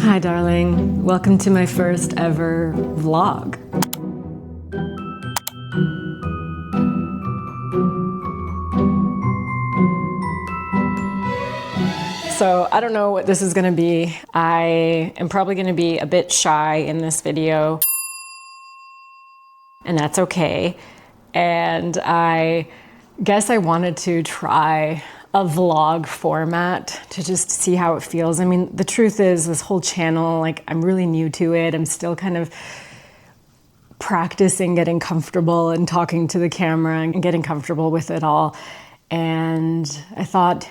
Hi, darling. Welcome to my first ever vlog. So I don't know what this is gonna be. I am probably gonna be a bit shy in this video, and that's okay. And I guess I wanted to try a vlog format to just see how it feels. I mean, the truth is this whole channel, like, I'm really new to it. I'm still kind of practicing getting comfortable and talking to the camera and getting comfortable with it all. And I thought,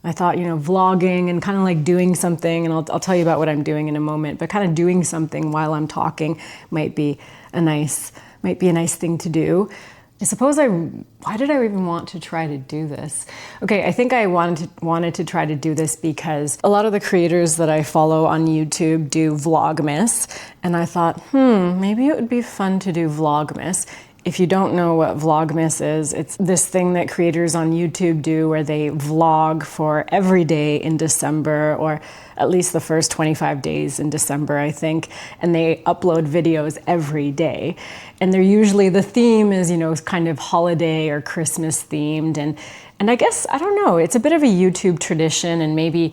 you know, vlogging and kind of like doing something, and I'll tell you about what I'm doing in a moment, but kind of doing something while I'm talking might be a nice thing to do. I suppose why did I even want to try to do this? Okay, I think I wanted to try to do this because a lot of the creators that I follow on YouTube do VLOGMAS, and I thought, maybe it would be fun to do VLOGMAS. If you don't know what VLOGMAS is, it's this thing that creators on YouTube do where they vlog for every day in December, or at least the first 25 days in December, I think, and they upload videos every day. And they're usually, the theme is, you know, kind of holiday or Christmas themed. And I guess, I don't know, it's a bit of a YouTube tradition, and maybe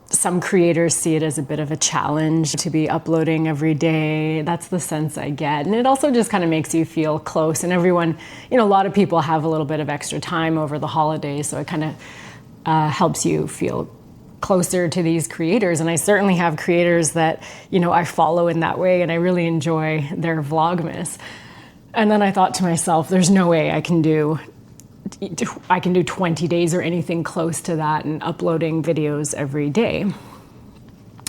some creators see it as a bit of a challenge to be uploading every day. That's the sense I get. And it also just kind of makes you feel close. And everyone, you know, a lot of people have a little bit of extra time over the holidays, so it kind of helps you feel closer to these creators. And I certainly have creators that, you know, I follow in that way, and I really enjoy their Vlogmas. And then I thought to myself, there's no way I can do 20 days or anything close to that and uploading videos every day.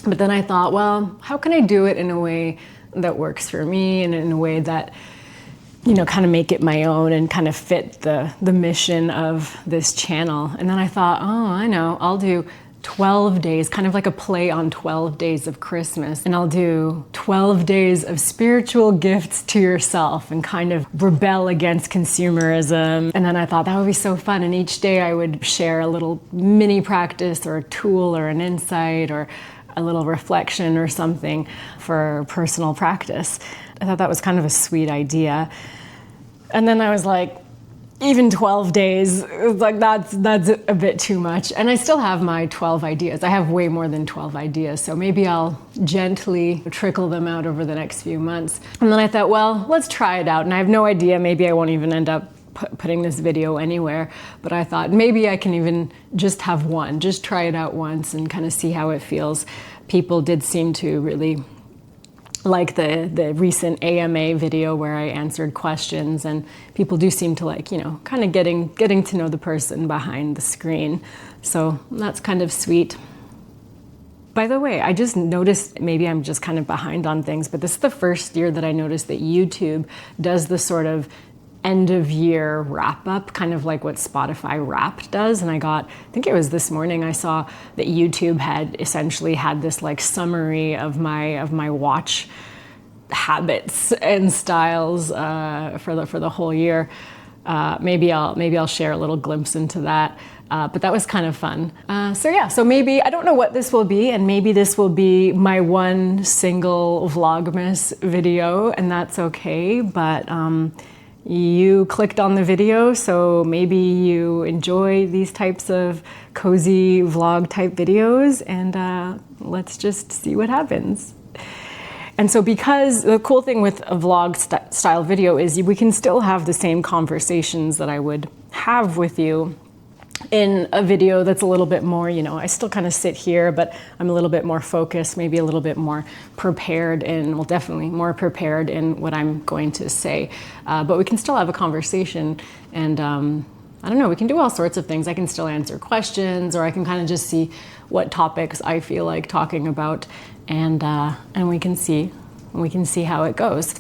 But then I thought, well, how can I do it in a way that works for me, and in a way that, you know, kind of make it my own and kind of fit the mission of this channel. And then I thought, oh, I know, I'll do 12 days, kind of like a play on 12 days of Christmas. And I'll do 12 days of spiritual gifts to yourself and kind of rebel against consumerism. And then I thought that would be so fun. And each day I would share a little mini practice or a tool or an insight or a little reflection or something for personal practice. I thought that was kind of a sweet idea. And then I was like, even 12 days, like that's a bit too much. And I still have my 12 ideas. I have way more than 12 ideas, so maybe I'll gently trickle them out over the next few months. And then I thought, well, let's try it out. And I have no idea, maybe I won't even end up putting this video anywhere, but I thought maybe I can even just have one, just try it out once and kind of see how it feels. People did seem to really like the recent AMA video where I answered questions, and people do seem to like, you know, kind of getting to know the person behind the screen. So that's kind of sweet. By the way, I just noticed, maybe I'm just kind of behind on things, but this is the first year that I noticed that YouTube does the sort of end of year wrap up, kind of like what Spotify Wrapped does. And I think it was this morning, I saw that YouTube had essentially had this like summary of my watch habits and styles for the whole year. Maybe I'll share a little glimpse into that. But that was kind of fun. So maybe, I don't know what this will be, and maybe this will be my one single Vlogmas video, and that's okay. But you clicked on the video, so maybe you enjoy these types of cozy vlog type videos, and let's just see what happens. And so, because the cool thing with a vlog style video is we can still have the same conversations that I would have with you in a video that's a little bit more, you know, I still kind of sit here, but I'm a little bit more focused, maybe a little bit more prepared, and well, definitely more prepared in what I'm going to say. But we can still have a conversation, and I don't know, we can do all sorts of things. I can still answer questions, or I can kind of just see what topics I feel like talking about, and we can see how it goes.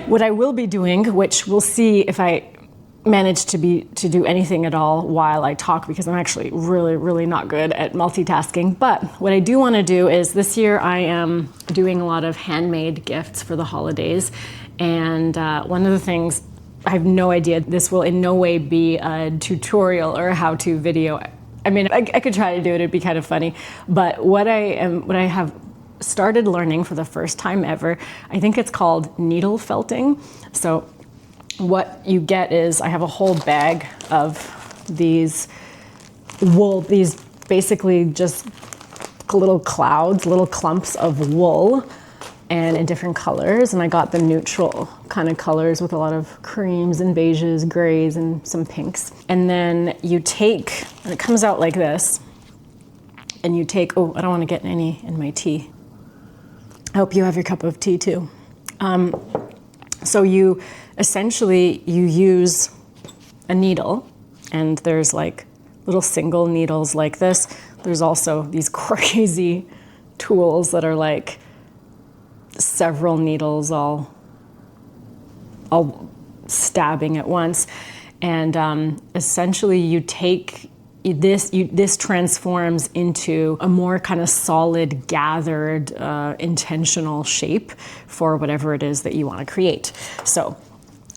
What I will be doing, which we'll see if I manage to do anything at all while I talk, because I'm actually really not good at multitasking. But what I do want to do is, this year I am doing a lot of handmade gifts for the holidays. And one of the things, I have no idea, this will in no way be a tutorial or a how-to video I mean, I could try to do it, it'd be kind of funny. But what I have started learning for the first time ever, I think it's called needle felting. So what you get is, I have a whole bag of these wool, these basically just little clouds, little clumps of wool, and in different colors. And I got the neutral kind of colors with a lot of creams and beiges, grays, and some pinks. And then you take, and it comes out like this, and you take, oh, I don't want to get any in my tea. I hope you have your cup of tea too. So you essentially, you use a needle, and there's like little single needles like this. There's also these crazy tools that are like several needles all stabbing at once. And essentially you take this transforms into a more kind of solid, gathered, intentional shape for whatever it is that you want to create. So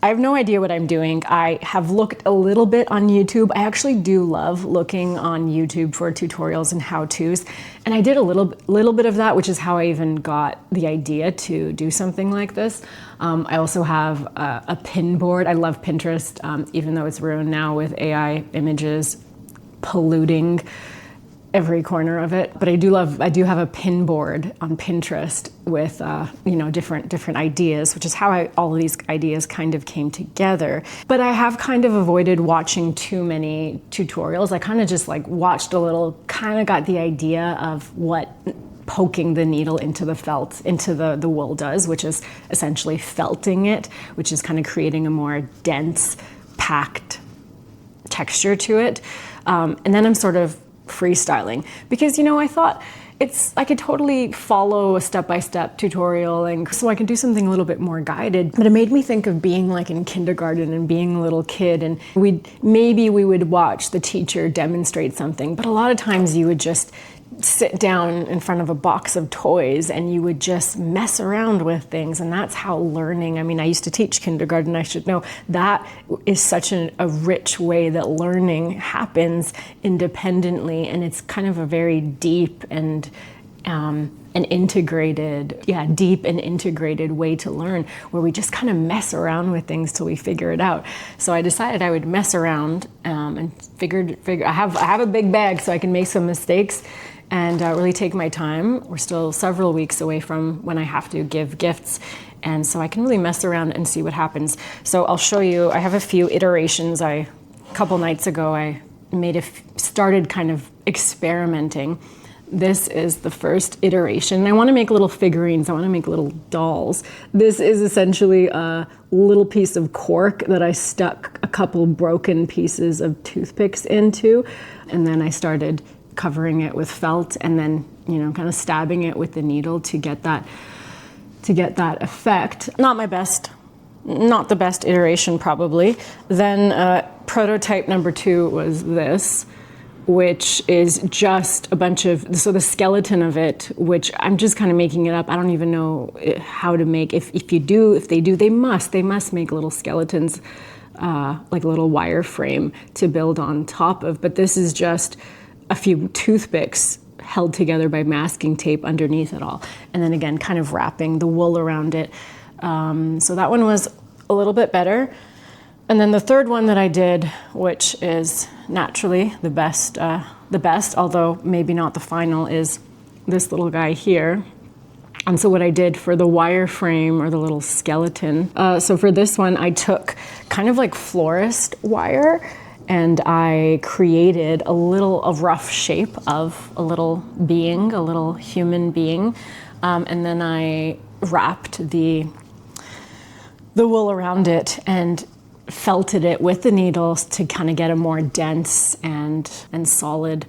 I have no idea what I'm doing. I have looked a little bit on YouTube. I actually do love looking on YouTube for tutorials and how-tos. And I did a little bit of that, which is how I even got the idea to do something like this. I also have a pin board. I love Pinterest, even though it's ruined now with AI images polluting every corner of it. But I do have a pin board on Pinterest with different ideas, which is how all of these ideas kind of came together. But I have kind of avoided watching too many tutorials. I kind of just like watched a little, kind of got the idea of what poking the needle into the felt, into the wool does, which is essentially felting it, which is kind of creating a more dense, packed texture to it. And then I'm sort of freestyling, because I thought I could totally follow a step-by-step tutorial, and so I could do something a little bit more guided. But it made me think of being like in kindergarten and being a little kid, and we would watch the teacher demonstrate something, but a lot of times you would just sit down in front of a box of toys and you would just mess around with things. And that's how learning, I mean, I used to teach kindergarten, I should know. That is such a rich way that learning happens independently, and it's kind of a very deep and integrated way to learn, where we just kind of mess around with things till we figure it out. So I decided I would mess around and figure. I have a big bag, so I can make some mistakes and really take my time. We're still several weeks away from when I have to give gifts, and so I can really mess around and see what happens. So I'll show you. I have a few iterations. A couple nights ago, I started kind of experimenting. This is the first iteration. I want to make little figurines. I want to make little dolls. This is essentially a little piece of cork that I stuck a couple broken pieces of toothpicks into, and then I started covering it with felt, and then kind of stabbing it with the needle to get that effect. Not the best iteration probably. Then prototype number 2 was this, which is just a bunch of, so the skeleton of it, which I'm just kind of making it up. I don't even know how to make, if they do, they must make little skeletons, like a little wireframe to build on top of. But this is just a few toothpicks held together by masking tape underneath it all. And then again, kind of wrapping the wool around it. So that one was a little bit better. And then the third one that I did, which is naturally the best, although maybe not the final, is this little guy here. And so what I did for the wireframe, or the little skeleton, so for this one, I took kind of like florist wire, and I created a rough shape of a little being, a little human being. And then I wrapped the wool around it and felted it with the needles to kind of get a more dense and solid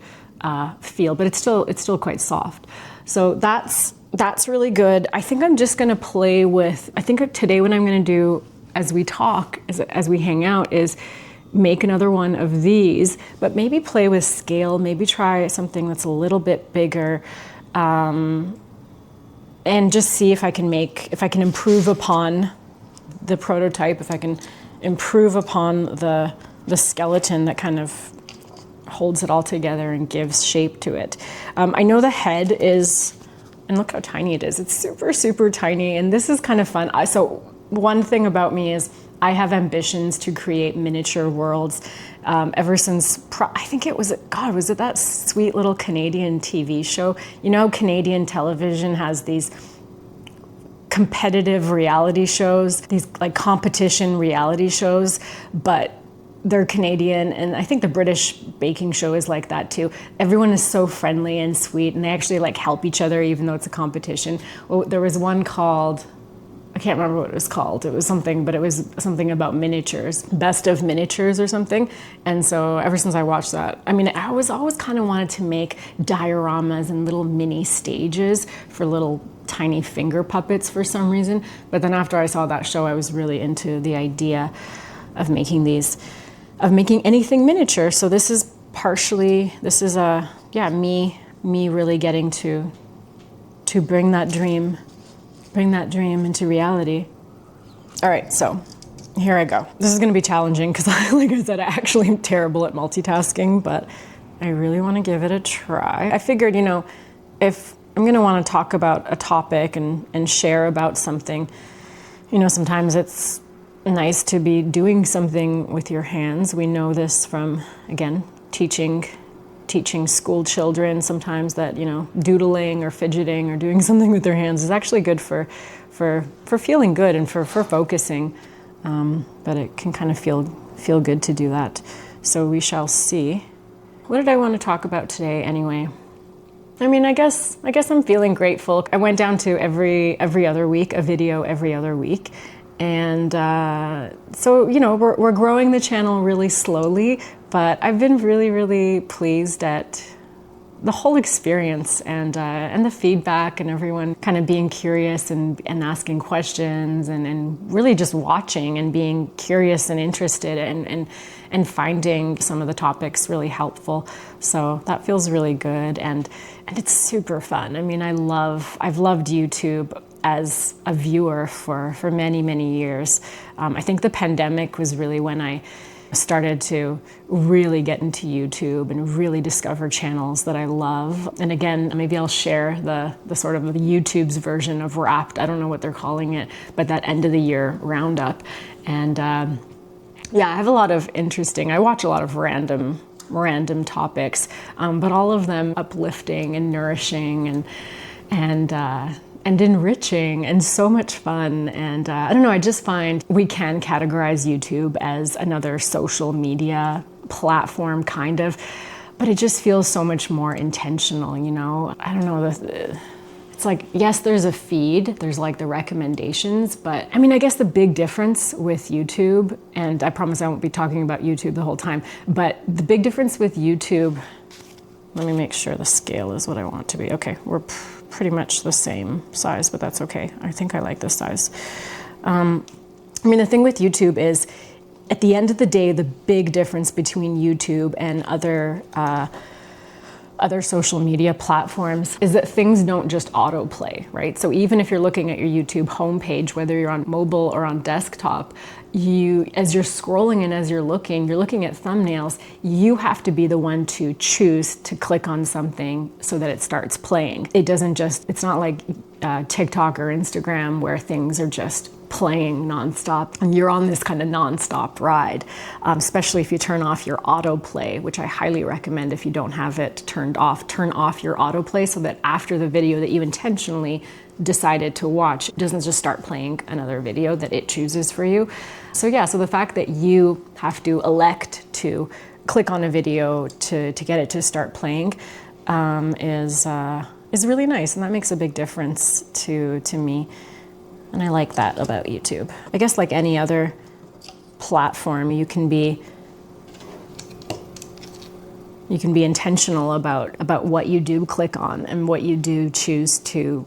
feel, but it's still quite soft. So that's really good. I think I'm just gonna play with, I think today what I'm gonna do as we talk, as we hang out, is make another one of these, but maybe play with scale, maybe try something that's a little bit bigger, and just see if I can improve upon the prototype, if I can improve upon the skeleton that kind of holds it all together and gives shape to it. I know the head is, and look how tiny it is. It's super, super tiny. And this is kind of fun. So one thing about me is I have ambitions to create miniature worlds ever since, I think it was, God, was it that sweet little Canadian TV show? You know, Canadian television has these competitive reality shows, these like competition reality shows, but they're Canadian, and I think the British baking show is like that too. Everyone is so friendly and sweet, and they actually like help each other even though it's a competition. Well, there was one called, I can't remember what it was called. It was something, but it was something about miniatures, best of miniatures or something. And so ever since I watched that, I mean, I was always kind of wanted to make dioramas and little mini stages for little tiny finger puppets for some reason. But then after I saw that show, I was really into the idea of making anything miniature. So this is me really getting to bring that dream into reality. All right, so here I go. This is gonna be challenging because like I said, I actually am terrible at multitasking, but I really wanna give it a try. I figured, if I'm gonna wanna talk about a topic and share about something, sometimes it's nice to be doing something with your hands. We know this from, again, teaching school children sometimes that, doodling or fidgeting or doing something with their hands is actually good for feeling good and for focusing. But it can kind of feel good to do that. So we shall see. What did I want to talk about today anyway? I mean, I guess I'm feeling grateful. I went down to every other week, a video every other week. And so, we're growing the channel really slowly, but I've been really, really pleased at the whole experience and the feedback and everyone kind of being curious and asking questions and really just watching and being curious and interested and finding some of the topics really helpful. So that feels really good and it's super fun. I mean, I've loved YouTube as a viewer for many, many years. I think the pandemic was really when I started to really get into YouTube and really discover channels that I love. And again, maybe I'll share the sort of the YouTube's version of Wrapped. I don't know what they're calling it, but that end of the year roundup. And I have a lot of I watch a lot of random topics, but all of them uplifting and nourishing and enriching and so much fun. And I don't know, I just find we can categorize YouTube as another social media platform, kind of, but it just feels so much more intentional, I don't know, it's like, yes, there's a feed, there's like the recommendations, but I mean, I guess the big difference with YouTube, and I promise I won't be talking about YouTube the whole time, but the big difference with YouTube, let me make sure the scale is what I want it to be. Okay, we're pretty much the same size, but that's okay. I think I like this size. The thing with YouTube is, at the end of the day, the big difference between YouTube and other social media platforms is that things don't just autoplay, right? So even if you're looking at your YouTube homepage, whether you're on mobile or on desktop, as you're scrolling and as you're looking at thumbnails, you have to be the one to choose to click on something so that it starts playing. It's not like TikTok or Instagram where things are just playing nonstop and you're on this kind of nonstop ride, especially if you turn off your autoplay, which I highly recommend if you don't have it turned off. Turn off your autoplay so that after the video that you intentionally decided to watch, it doesn't just start playing another video that it chooses for you. So the fact that you have to elect to click on a video to get it to start playing is really nice, and that makes a big difference to me. And I like that about YouTube. I guess like any other platform, you can be intentional about what you do click on and what you do choose to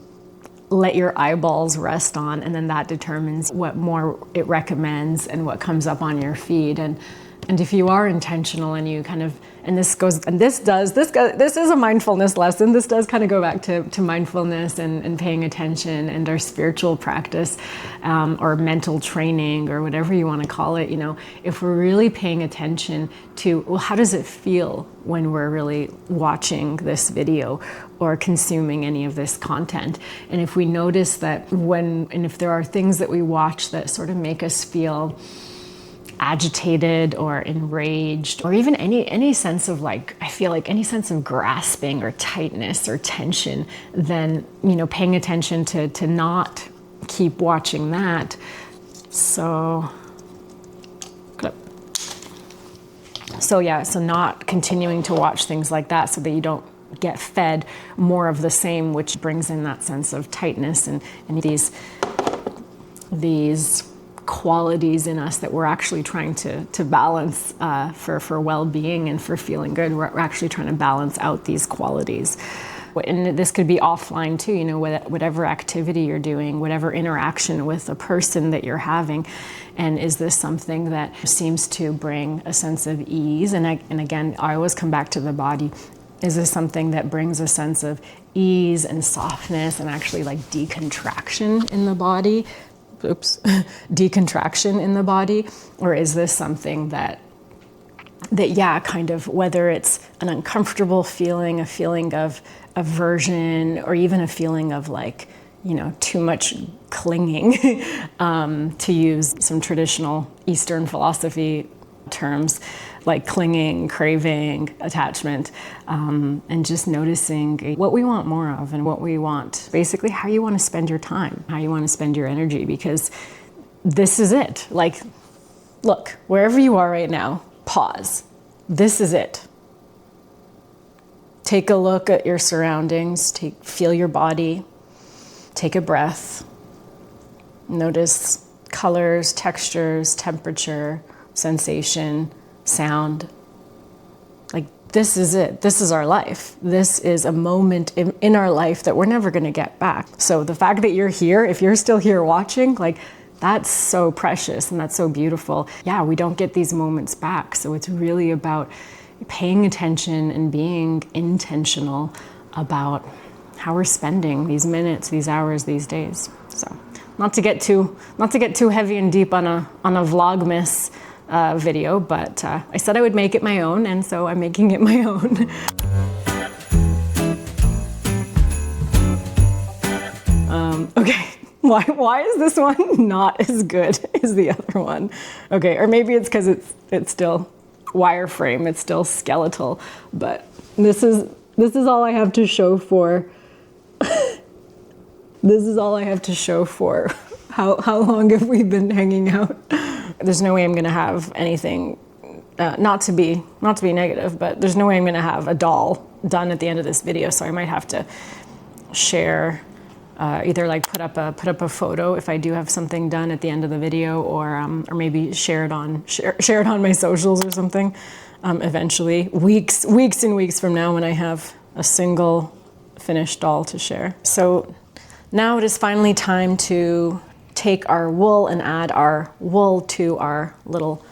let your eyeballs rest on, and then that determines what more it recommends and what comes up on your feed. And And if you are intentional and you kind of, this is a mindfulness lesson. This does kind of go back to mindfulness and paying attention and our spiritual practice, or mental training, or whatever you want to call it. If we're really paying attention to, well, how does it feel when we're really watching this video or consuming any of this content? And if we notice that if there are things that we watch that sort of make us feel agitated or enraged, or even any sense of I feel like any sense of grasping or tightness or tension, then, paying attention to not keep watching that. So not continuing to watch things like that, so that you don't get fed more of the same, which brings in that sense of tightness and these qualities in us that we're actually trying to balance for well-being and for feeling good. We're actually trying to balance out these qualities. And this could be offline too, whatever activity you're doing, whatever interaction with a person that you're having. And is this something that seems to bring a sense of ease? And again, I always come back to the body. Is this something that brings a sense of ease and softness and actually decontraction in the body? Decontraction in the body? Or is this something that kind of, whether it's an uncomfortable feeling, a feeling of aversion, or even a feeling of too much clinging, to use some traditional Eastern philosophy terms, like clinging, craving, attachment, and just noticing what we want more of and what we want, basically how you want to spend your time, how you want to spend your energy, because this is it. Look, wherever you are right now, pause. This is it. Take a look at your surroundings, feel your body, take a breath, notice colors, textures, temperature, sensation, sound. This is it. This is our life. This is a moment in our life that we're never going to get back. So the fact that you're here, if you're still here watching, that's so precious and that's so beautiful. Yeah, we don't get these moments back. So it's really about paying attention and being intentional about how we're spending these minutes, these hours, these days. So not to get too heavy and deep on a VLOGMAS video, but I said I would make it my own, and so I'm making it my own. Okay, why is this one not as good as the other one? Okay, or maybe it's because it's still wireframe, it's still skeletal, but this is all I have to show for. This is all I have to show for how long have we been hanging out. There's no way I'm gonna have anything, not to be negative, but there's no way I'm gonna have a doll done at the end of this video. So I might have to share, either put up a photo if I do have something done at the end of the video, or maybe share it on my socials or something. Eventually, weeks and weeks from now, when I have a single finished doll to share. So now it is finally time to take our wool and add our wool to our little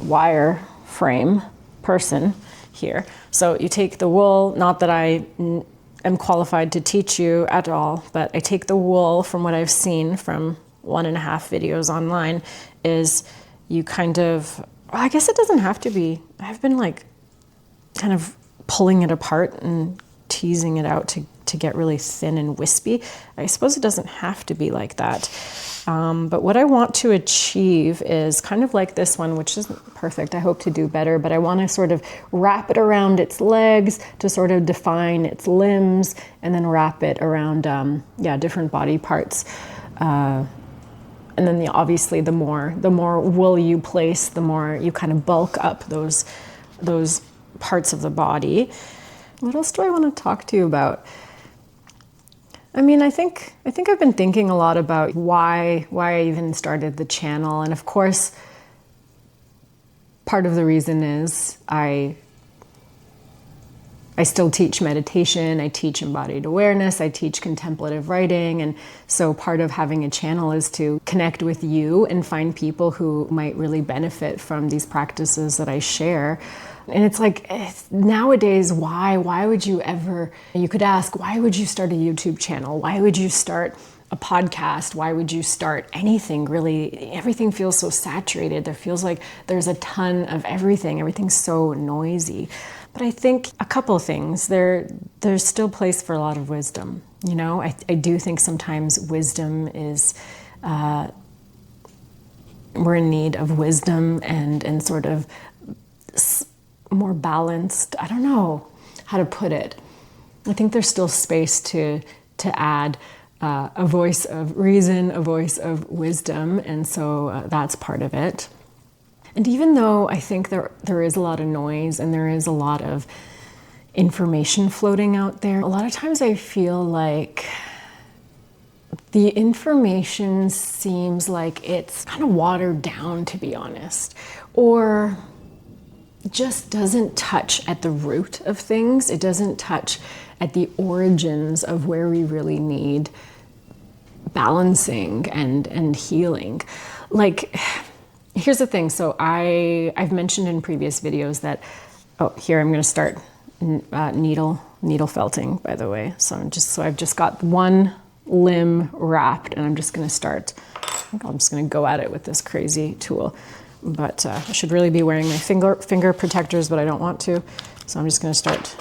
wire frame person here. So you take the wool, not that I am qualified to teach you at all, but I take the wool from what I've seen from 1.5 videos online, is you kind of, I guess it doesn't have to be, I've been kind of pulling it apart and teasing it out to get really thin and wispy. I suppose it doesn't have to be like that. But what I want to achieve is kind of like this one, which isn't perfect. I hope to do better, but I want to sort of wrap it around its legs to sort of define its limbs, and then wrap it around, different body parts. And then obviously the more wool you place, the more you kind of bulk up those parts of the body. What else do I want to talk to you about? I mean, I think I've been thinking a lot about why I even started the channel. And of course, part of the reason is I I still teach meditation, I teach embodied awareness, I teach contemplative writing. And so part of having a channel is to connect with you and find people who might really benefit from these practices that I share. And it's like, nowadays, why would you ever, you could ask, why would you start a YouTube channel? Why would you start a podcast? Why would you start anything really? Everything feels so saturated. There feels like there's a ton of everything. Everything's so noisy. But I think a couple things. There's still place for a lot of wisdom. You know, I do think sometimes wisdom is, we're in need of wisdom and sort of more balanced. I don't know how to put it. I think there's still space to add a voice of reason, a voice of wisdom, and so that's part of it. And even though I think there is a lot of noise and there is a lot of information floating out there, a lot of times I feel like the information seems like it's kind of watered down, to be honest, or just doesn't touch at the root of things. It doesn't touch at the origins of where we really need balancing and healing. Like, here's the thing. So I've mentioned in previous videos that, here I'm going to start needle felting, by the way. So I've just got one limb wrapped, and I'm just going to start. I think I'm just going to go at it with this crazy tool. But I should really be wearing my finger protectors, but I don't want to. So I'm just going to start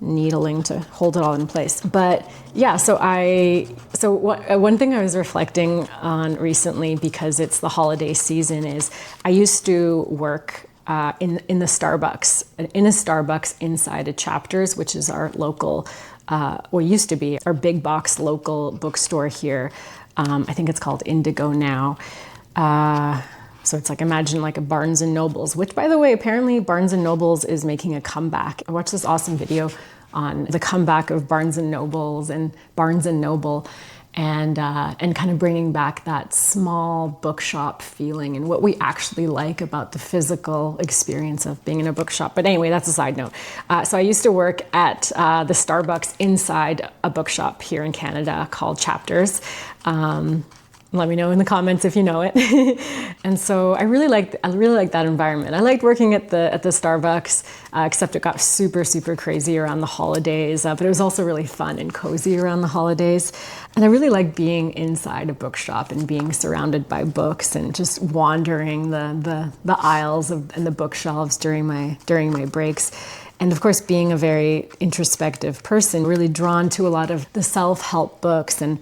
needling to hold it all in place. But yeah, one thing I was reflecting on recently, because it's the holiday season, is I used to work in the Starbucks, in a Starbucks inside a Chapters, which is our local, or used to be our big box local bookstore here. I think it's called Indigo now. So it's like, imagine like a Barnes and Nobles, which, by the way, apparently Barnes and Nobles is making a comeback. I watched this awesome video on the comeback of Barnes and Nobles and Barnes and Noble, and kind of bringing back that small bookshop feeling and what we actually like about the physical experience of being in a bookshop. But anyway, that's a side note. So I used to work at the Starbucks inside a bookshop here in Canada called Chapters. Let me know in the comments if you know it. And so I really liked that environment. I liked working at the Starbucks, except it got super, super crazy around the holidays. But it was also really fun and cozy around the holidays. And I really liked being inside a bookshop and being surrounded by books and just wandering the aisles and the bookshelves during my breaks. And of course, being a very introspective person, really drawn to a lot of the self-help books and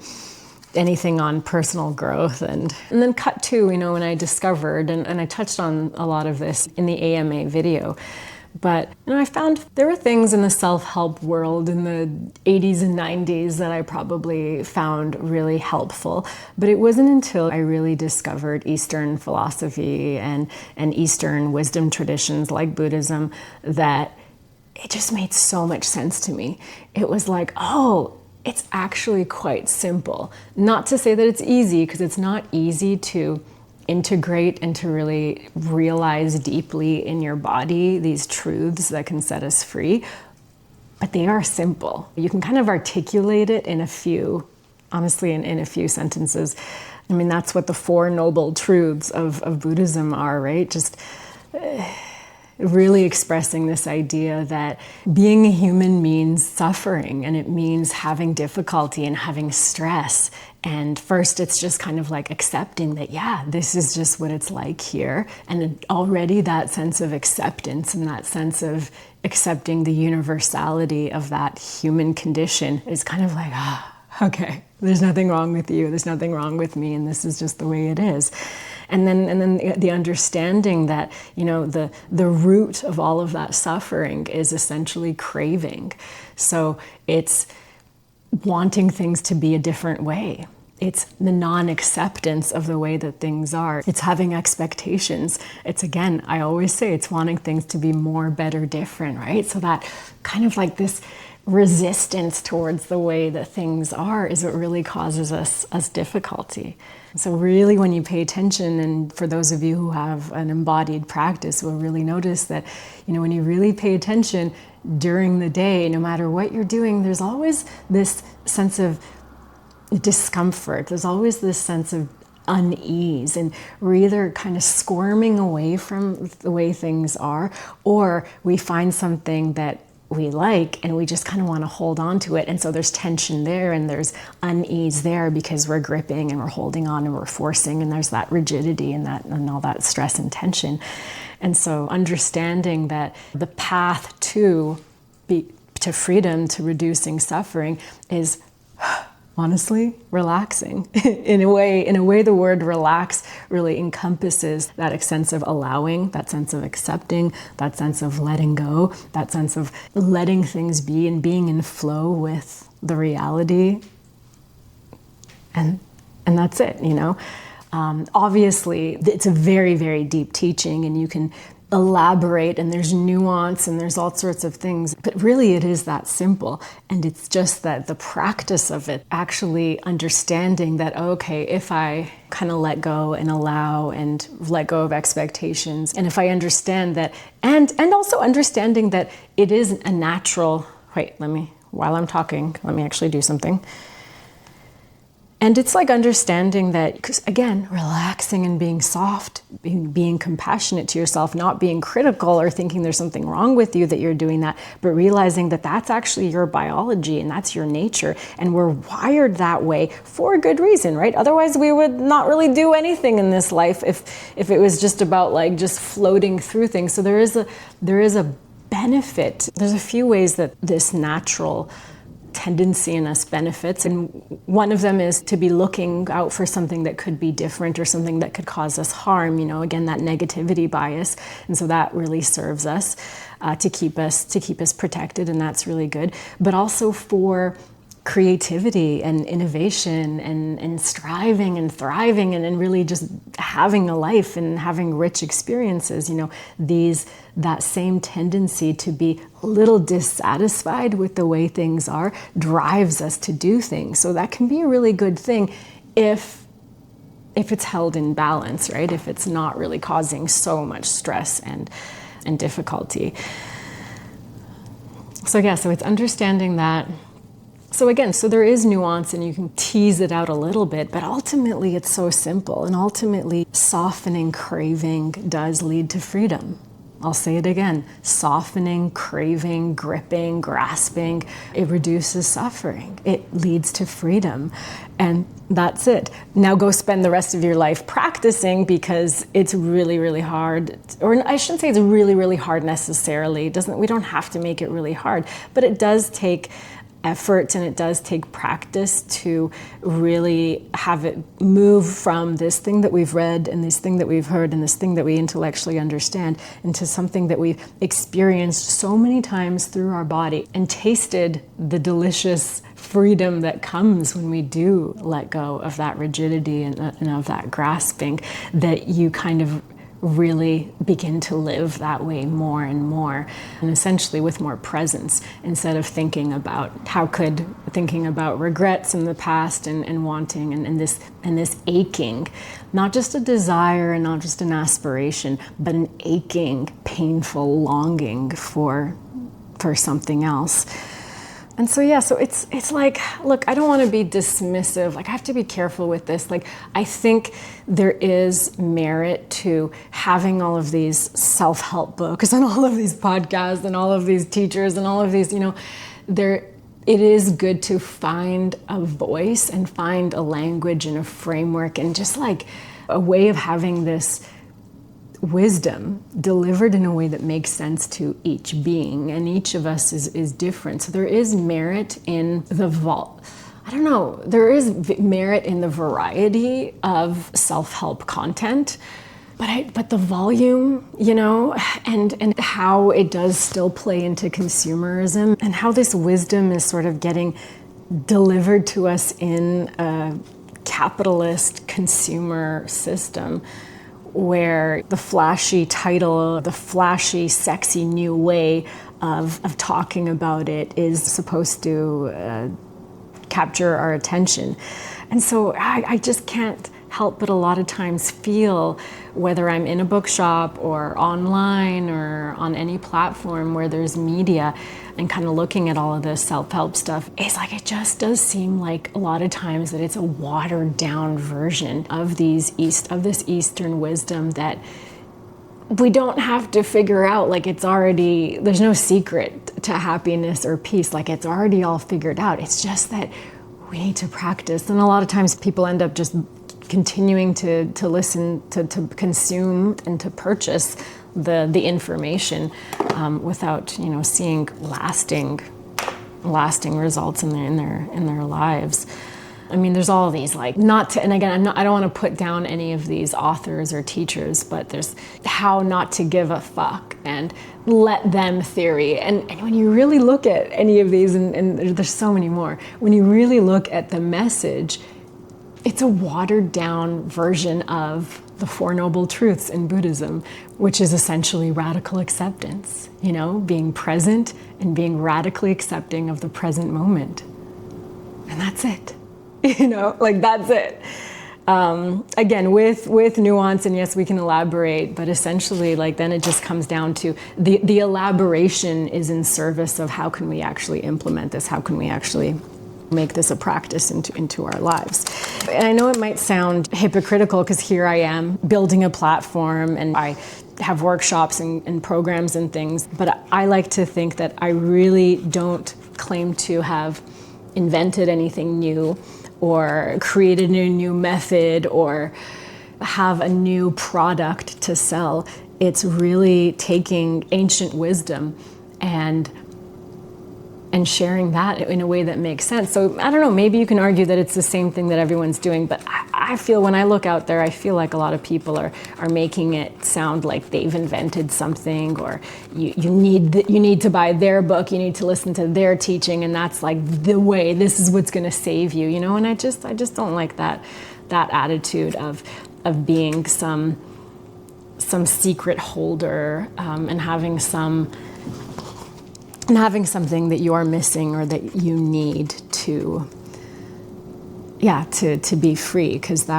anything on personal growth. And then cut to, when I discovered, and I touched on a lot of this in the AMA video, but I found there were things in the self-help world in the 80s and 90s that I probably found really helpful. But it wasn't until I really discovered Eastern philosophy and Eastern wisdom traditions like Buddhism that it just made so much sense to me. It was like, it's actually quite simple. Not to say that it's easy, because it's not easy to integrate and to really realize deeply in your body these truths that can set us free, but they are simple. You can kind of articulate it in a few sentences. I mean, that's what the Four Noble Truths of Buddhism are, right? Just really expressing this idea that being a human means suffering, and it means having difficulty and having stress. And first, it's just kind of like accepting that, this is just what it's like here. And already that sense of acceptance and that sense of accepting the universality of that human condition is kind of like, okay, there's nothing wrong with you, there's nothing wrong with me, and this is just the way it is. And then the understanding that, the root of all of that suffering is essentially craving. So it's wanting things to be a different way. It's the non-acceptance of the way that things are. It's having expectations. It's, again, I always say, it's wanting things to be more, better, different, right? So that kind of like this resistance towards the way that things are is what really causes us difficulty. So really when you pay attention, and for those of you who have an embodied practice will really notice that, when you really pay attention during the day, no matter what you're doing, there's always this sense of discomfort. There's always this sense of unease, and we're either kind of squirming away from the way things are, or we find something that we like and we just kind of want to hold on to it. And so there's tension there and there's unease there because we're gripping and we're holding on and we're forcing, and there's that rigidity and all that stress and tension. And so understanding that the path to freedom, to reducing suffering, is honestly relaxing. in a way the word relax really encompasses that sense of allowing, that sense of accepting, that sense of letting go, that sense of letting things be and being in flow with the reality. And that's it, Obviously, it's a very, very deep teaching, and you can elaborate, and there's nuance, and there's all sorts of things. But really, it is that simple. And it's just that the practice of it, actually understanding that, okay, if I kind of let go and allow and let go of expectations, and if I understand that, and also understanding that it is a natural, while I'm talking, let me actually do something. And it's like understanding that, because again, relaxing and being soft, being compassionate to yourself, not being critical or thinking there's something wrong with you that you're doing that, but realizing that that's actually your biology and that's your nature. And we're wired that way for a good reason, right? Otherwise, we would not really do anything in this life if it was just about just floating through things. So there is a benefit. There's a few ways that this natural tendency in us benefits, and one of them is to be looking out for something that could be different or something that could cause us harm, again, that negativity bias. And so that really serves us to keep us protected, and that's really good. But also for creativity and innovation and striving and thriving and really just having a life and having rich experiences, that same tendency to be a little dissatisfied with the way things are drives us to do things. So that can be a really good thing if it's held in balance, right? If it's not really causing so much stress and difficulty. So it's understanding that. So there is nuance, and you can tease it out a little bit, but ultimately it's so simple, and ultimately softening craving does lead to freedom. I'll say it again, softening, craving, gripping, grasping, it reduces suffering. It leads to freedom, and that's it. Now go spend the rest of your life practicing, because it's really, really hard, or I shouldn't say it's really, really hard necessarily. We don't have to make it really hard, but it does take effort, and it does take practice to really have it move from this thing that we've read and this thing that we've heard and this thing that we intellectually understand into something that we've experienced so many times through our body and tasted the delicious freedom that comes when we do let go of that rigidity and of that grasping, that you kind of really begin to live that way more and more, and essentially with more presence, instead of thinking about regrets in the past and wanting and this aching, not just a desire and not just an aspiration, but an aching, painful longing for something else. And so it's like, look, I don't want to be dismissive. I have to be careful with this. I think there is merit to having all of these self-help books and all of these podcasts and all of these teachers and all of these, it is good to find a voice and find a language and a framework and just a way of having this wisdom delivered in a way that makes sense to each being, and each of us is different. So there is merit in there is merit in the variety of self-help content, but the volume, and how it does still play into consumerism, and how this wisdom is sort of getting delivered to us in a capitalist consumer system, where the flashy title, the flashy, sexy new way of talking about it is supposed to capture our attention. And so I just can't help but a lot of times feel, whether I'm in a bookshop or online or on any platform where there's media, and kind of looking at all of this self-help stuff, it's like it just does seem like a lot of times that it's a watered down version of this Eastern wisdom that we don't have to figure out. Like, it's already, there's no secret to happiness or peace. Like, it's already all figured out. It's just that we need to practice. And a lot of times people end up just continuing to listen, to consume and to purchase the information without, seeing lasting results in their lives. I mean, there's all of these, like, and again, I don't want to put down any of these authors or teachers, but there's how not to give a fuck and let them theory. And when you really look at any of these, and there's so many more, when you really look at the message, it's a watered down version of the Four Noble Truths in Buddhism, which is essentially radical acceptance, being present and being radically accepting of the present moment. And that's it. That's it. Again, with nuance, and yes, we can elaborate, but essentially, then it just comes down to the elaboration is in service of how can we actually implement this? How can we actually make this a practice into our lives? And I know it might sound hypocritical because here I am building a platform and I have workshops and programs and things, but I like to think that I really don't claim to have invented anything new or created a new method or have a new product to sell. It's really taking ancient wisdom and sharing that in a way that makes sense. So I don't know, maybe you can argue that it's the same thing that everyone's doing, but I feel when I look out there, I feel like a lot of people are making it sound like they've invented something, or you need to buy their book, you need to listen to their teaching, and that's like the way, this is what's gonna save you, and I just don't like that attitude of being some secret holder and having something that you are missing or that you need to be free, because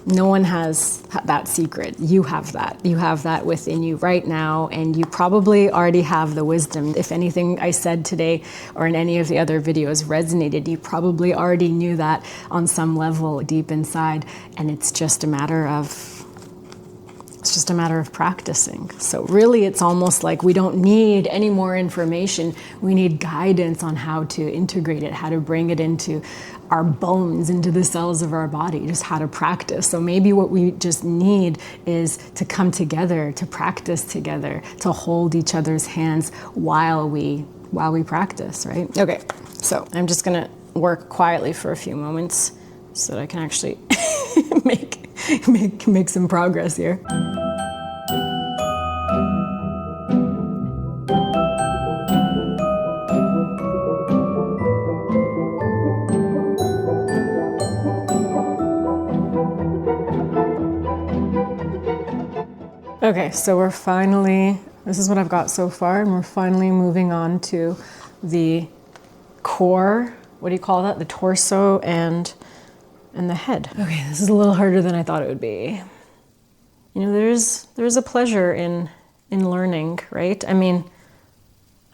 no one has that secret. You have that within you right now, and you probably already have the wisdom. If anything I said today or in any of the other videos resonated, you probably already knew that on some level deep inside, and it's just a matter of practicing. So really, it's almost like we don't need any more information. We need guidance on how to integrate it, how to bring it into our bones, into the cells of our body, just how to practice. So maybe what we just need is to come together, to practice together, to hold each other's hands while we practice, right? Okay, so I'm just gonna work quietly for a few moments so that I can actually make some progress here. Okay, so this is what I've got so far, and we're finally moving on to the core, what do you call that? The torso and the head. Okay, this is a little harder than I thought it would be. There's a pleasure in learning, right? I mean,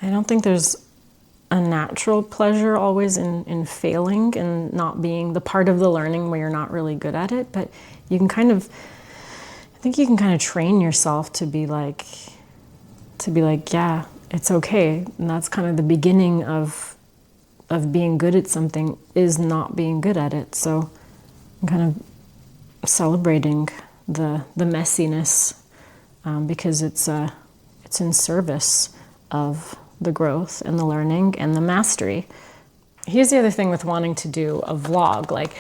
I don't think there's a natural pleasure always in failing and not being the part of the learning where you're not really good at it, but you can kind of train yourself to be like, yeah, it's okay. And that's kind of the beginning of being good at something, is not being good at it. So I'm kind of celebrating the messiness because it's in service of the growth and the learning and the mastery. Here's the other thing with wanting to do a vlog.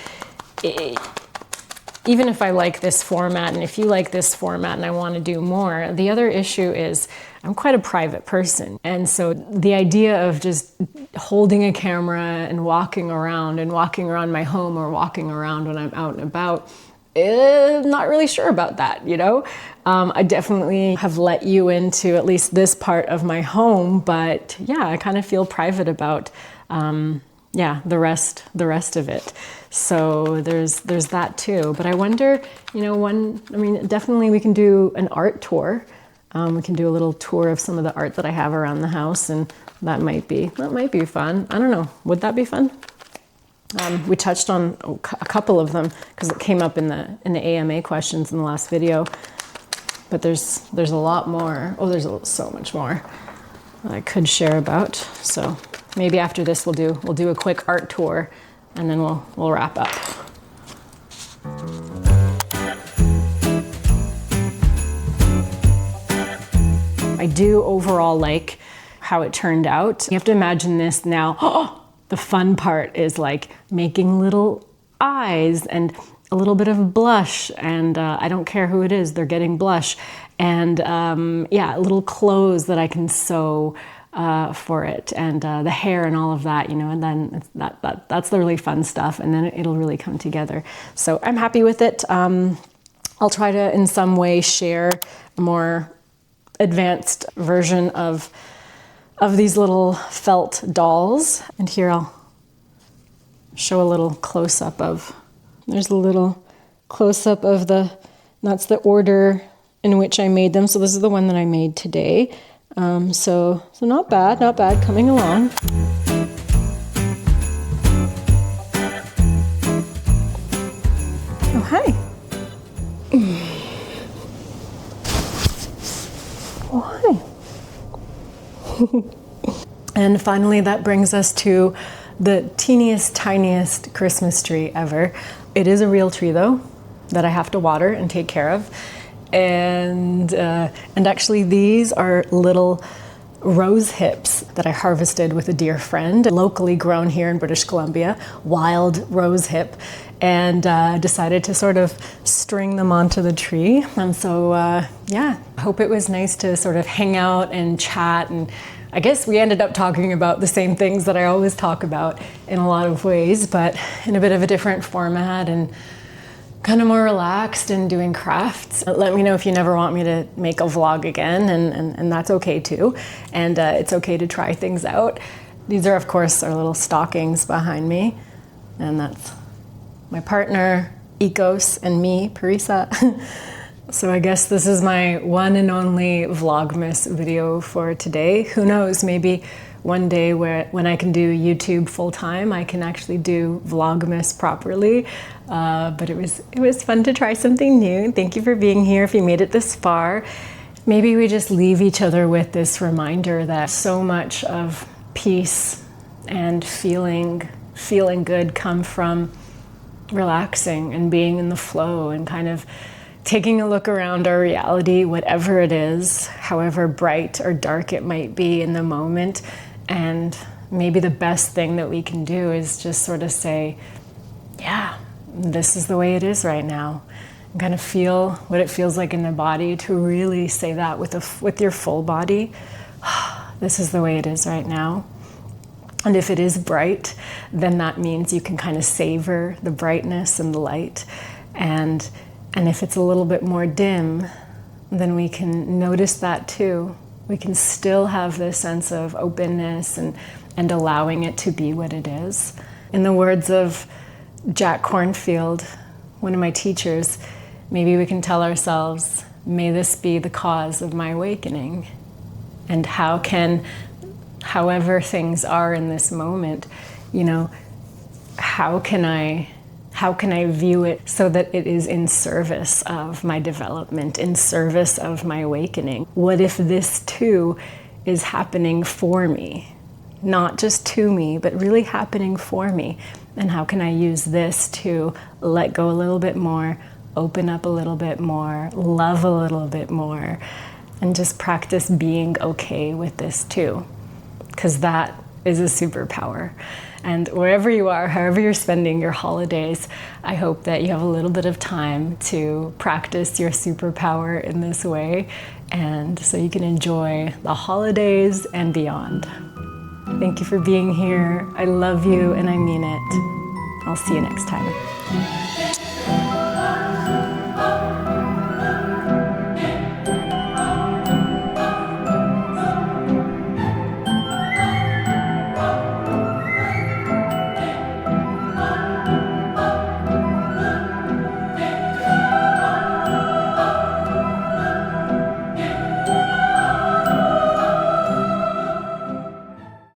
Even if I like this format, and if you like this format and I want to do more, the other issue is I'm quite a private person. And so the idea of just holding a camera and walking around my home or walking around when I'm out and about, not really sure about that, I definitely have let you into at least this part of my home, but yeah, I kind of feel private about yeah, the rest of it. So there's that too. But I wonder, you know, definitely we can do an art tour. We can do a little tour of some of the art that I have around the house, and that might be fun. I don't know. Would that be fun? We touched on a couple of them because it came up in the AMA questions in the last video. But there's a lot more. Oh, there's so much more that I could share about. So maybe after this we'll do a quick art tour, and then we'll wrap up. I do overall like how it turned out. You have to imagine this now. Oh, the fun part is like making little eyes and a little bit of blush, and I don't care who it is, they're getting blush, and yeah, little clothes that I can sew for it, and the hair and all of that, you know, and then that's the really fun stuff, and then it'll really come together. So I'm happy with it. I'll try to in some way share a more advanced version of these little felt dolls, and here I'll show a little close-up of. There's a little close-up of that's the order in which I made them. So this is the one that I made today. So not bad, coming along. Oh, hi. Oh, hi. And finally, that brings us to the teeniest, tiniest Christmas tree ever. It is a real tree though, that I have to water and take care of. And actually these are little rose hips that I harvested with a dear friend, locally grown here in British Columbia, wild rose hip, and decided to sort of string them onto the tree. And so, yeah, I hope it was nice to sort of hang out and chat, and I guess we ended up talking about the same things that I always talk about in a lot of ways, but in a bit of a different format and kind of more relaxed and doing crafts. Let me know if you never want me to make a vlog again, and that's okay too. And it's okay to try things out. These are, of course, our little stockings behind me, and that's my partner, Ecos, and me, Parisa. So I guess this is my one and only Vlogmas video for today. Who knows, maybe one day when I can do YouTube full time, I can actually do Vlogmas properly. But it was fun to try something new. Thank you for being here. If you made it this far, maybe we just leave each other with this reminder that so much of peace and feeling good come from relaxing and being in the flow and kind of taking a look around our reality, whatever it is, however bright or dark it might be in the moment. And maybe the best thing that we can do is just sort of say, yeah, this is the way it is right now. And kind of feel what it feels like in the body, to really say that with your full body. This is the way it is right now. And if it is bright, then that means you can kind of savor the brightness and the light. And if it's a little bit more dim, then we can notice that too. We can still have this sense of openness and allowing it to be what it is. In the words of Jack Cornfield, one of my teachers, maybe we can tell ourselves, may this be the cause of my awakening. And however things are in this moment, you know, how can I view it so that it is in service of my development, in service of my awakening? What if this too is happening for me? Not just to me, but really happening for me. And how can I use this to let go a little bit more, open up a little bit more, love a little bit more, and just practice being okay with this too? Because that is a superpower. And wherever you are, however you're spending your holidays, I hope that you have a little bit of time to practice your superpower in this way, and so you can enjoy the holidays and beyond. Thank you for being here. I love you and I mean it. I'll see you next time.